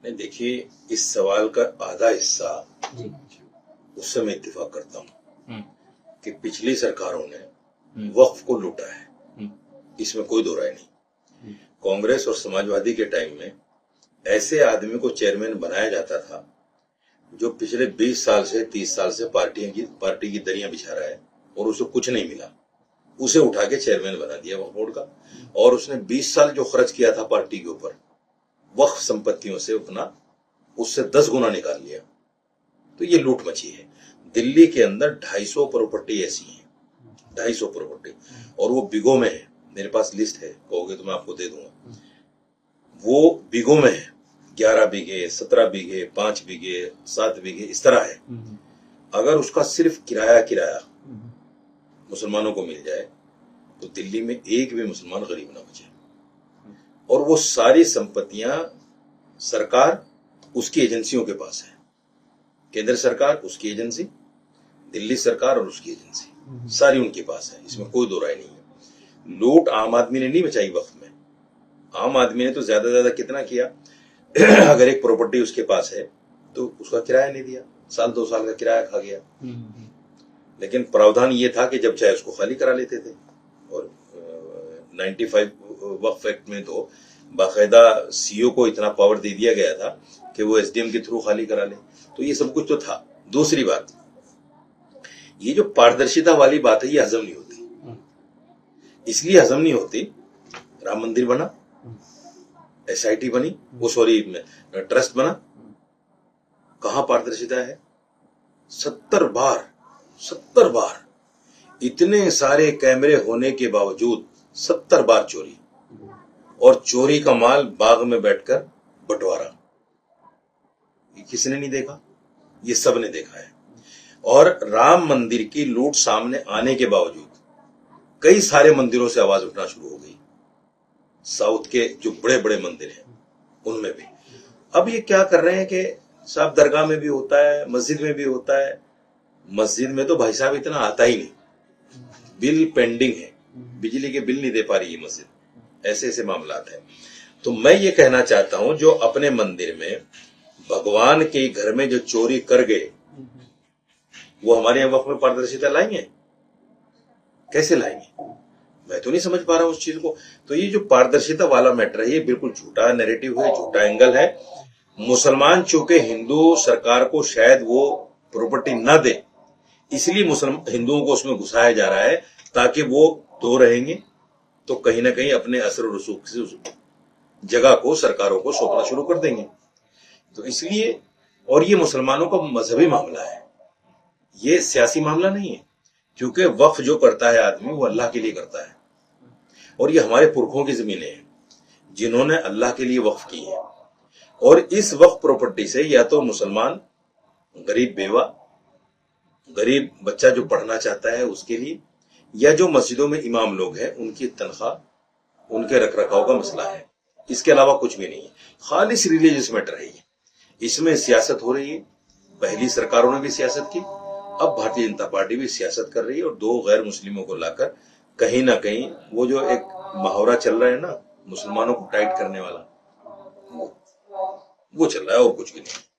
नहीं, देखिए, इस सवाल का आधा हिस्सा उससे मैं इत्तेफाक करता हूँ कि पिछली सरकारों ने वक्फ को लूटा है, इसमें कोई दो राय नहीं। कांग्रेस और समाजवादी के टाइम में ऐसे आदमी को चेयरमैन बनाया जाता था जो पिछले 20 साल से 30 साल से पार्टी की दरियां बिछा रहा है और उसे कुछ नहीं मिला, उसे उठा के चेयरमैन बना दिया वक्फ बोर्ड का। और उसने 20 साल जो खर्च किया था पार्टी के ऊपर वक्फ संपत्तियों से अपना, उससे 10 गुना निकाल लिया। तो ये लूट मची है। दिल्ली के अंदर 250 प्रॉपर्टी ऐसी है, 250 प्रॉपर्टी, और वो बिगों में है। मेरे पास लिस्ट है, कहोगे तो मैं आपको दे दूंगा। वो बिगों में है, 11 बीघे, 17 बीघे, 5 बीघे, 7 बीघे, इस तरह है। अगर उसका सिर्फ किराया मुसलमानों को मिल जाए तो दिल्ली में एक भी मुसलमान गरीब ना बचे। और वो सारी संपत्तियां सरकार उसकी एजेंसियों के पास है, केंद्र सरकार उसकी एजेंसी, दिल्ली सरकार और उसकी एजेंसी, सारी उनके पास है, इसमें कोई दो राय नहीं है। लूट आम आदमी ने नहीं मचाई वक्फ में। आम आदमी ने तो ज्यादा कितना किया, अगर एक प्रॉपर्टी उसके पास है तो उसका किराया नहीं दिया, साल 2 साल का किराया खा गया। लेकिन प्रावधान ये था कि जब चाहे उसको खाली करा लेते थे। और 95 वक्फ एक्ट में तो बाकायदा सीओ को इतना पावर दे दिया गया था कि वो एसडीएम के थ्रू खाली करा ले। तो ये सब कुछ तो था। दूसरी बात, ये जो पारदर्शिता वाली बात है ये हजम नहीं होती। इसलिए हजम नहीं होती, राम मंदिर बना, एसआईटी बनी, वो सॉरी ट्रस्ट बना, कहां पारदर्शिता है? 70 बार इतने सारे कैमरे होने के बावजूद 70 बार चोरी, और चोरी का माल बाग में बैठकर बंटवारा। ये किसने नहीं देखा? ये सब ने देखा है। और राम मंदिर की लूट सामने आने के बावजूद कई सारे मंदिरों से आवाज उठना शुरू हो गई, साउथ के जो बड़े बड़े मंदिर हैं उनमें भी। अब ये क्या कर रहे हैं कि साहब दरगाह में भी होता है, मस्जिद में भी होता है। मस्जिद में तो भाई साहब इतना आता ही नहीं, बिल पेंडिंग है, बिजली के बिल नहीं दे पा रही है मस्जिद, ऐसे मामलात है। तो मैं ये कहना चाहता हूं, जो अपने मंदिर में भगवान के घर में जो चोरी कर गए, वो हमारे यहाँ वक्त में पारदर्शिता लाएंगे? कैसे लाएंगे? मैं तो नहीं समझ पा रहा हूं उस चीज को। तो ये जो पारदर्शिता वाला मैटर है ये बिल्कुल झूठा नैरेटिव है, झूठा एंगल है। मुसलमान चूंकि हिंदू सरकार को शायद वो प्रॉपर्टी न दे, इसलिए हिंदुओं को उसमें घुसाया जा रहा है, ताकि वो दो रहेंगे तो कहीं ना कहीं अपने असर और रसूख से उस जगह को सरकारों को सौंपना शुरू कर देंगे। तो इसलिए, और ये मुसलमानों का मजहबी मामला है, ये सियासी मामला नहीं है। क्योंकि वक्फ जो करता है आदमी वो अल्लाह के लिए करता है, और ये हमारे पुरखों की जमीनें हैं जिन्होंने अल्लाह के लिए वक्फ की है। और इस वक्फ प्रॉपर्टी से या तो मुसलमान, गरीब बेवा, गरीब बच्चा जो पढ़ना चाहता है उसके लिए, या जो मस्जिदों में इमाम लोग हैं उनकी तनख्वाह, उनके रखरखाव का मसला है। इसके अलावा कुछ भी नहीं है। खालिस रिलीजियस मैटर है ये। इसमें सियासत हो रही है, पहली सरकारों ने भी सियासत की, अब भारतीय जनता पार्टी भी सियासत कर रही है। और 2 गैर मुस्लिमों को लाकर कहीं ना कहीं वो जो एक मुहावरा चल रहा है ना, मुसलमानों को टाइट करने वाला, वो चल रहा है, और कुछ भी नहीं।